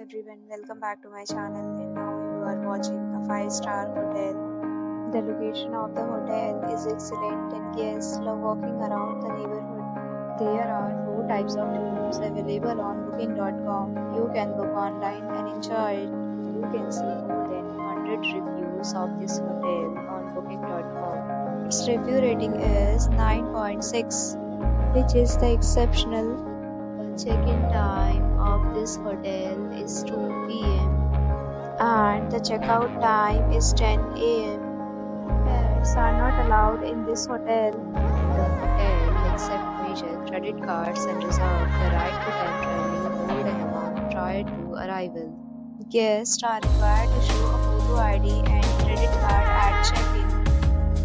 everyone, welcome back to my channel, and now you are watching a 5-star hotel. The location of the hotel is excellent and guests love walking around the neighborhood. There are 4 types of rooms available on booking.com. You can book online and enjoy it. You can see more than 100 reviews of this hotel on booking.com. Its review rating is 9.6, which is the exceptional. The check-in time of this hotel is 2 p.m. and the checkout time is 10 a.m. Pets are not allowed in this hotel. The hotel accepts major credit cards and reserves the right to temporarily hold an amount prior to arrival. Guests are required to show a photo ID and credit card at check-in.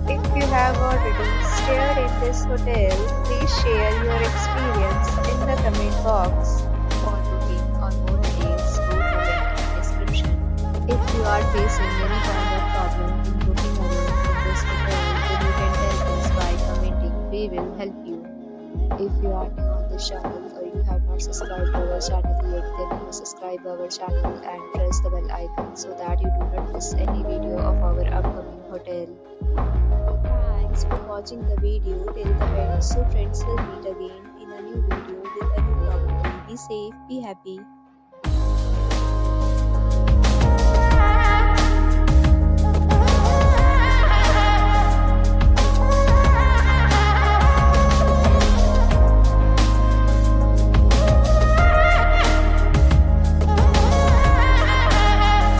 If you have already stayed in this hotel, please share your experience in the comment box. For booking or more details, go to the link in the description. If you are facing any kind of problem in booking a room in this hotel, then you can tell us by commenting. We will help you. If you are new on this channel or you have not subscribed to our channel yet, then you must subscribe our channel and press the bell icon so that you do not miss any video of our upcoming hotel. Thanks for watching the video till the end. So friends, will meet again in a new video with a new property. Be safe, be happy.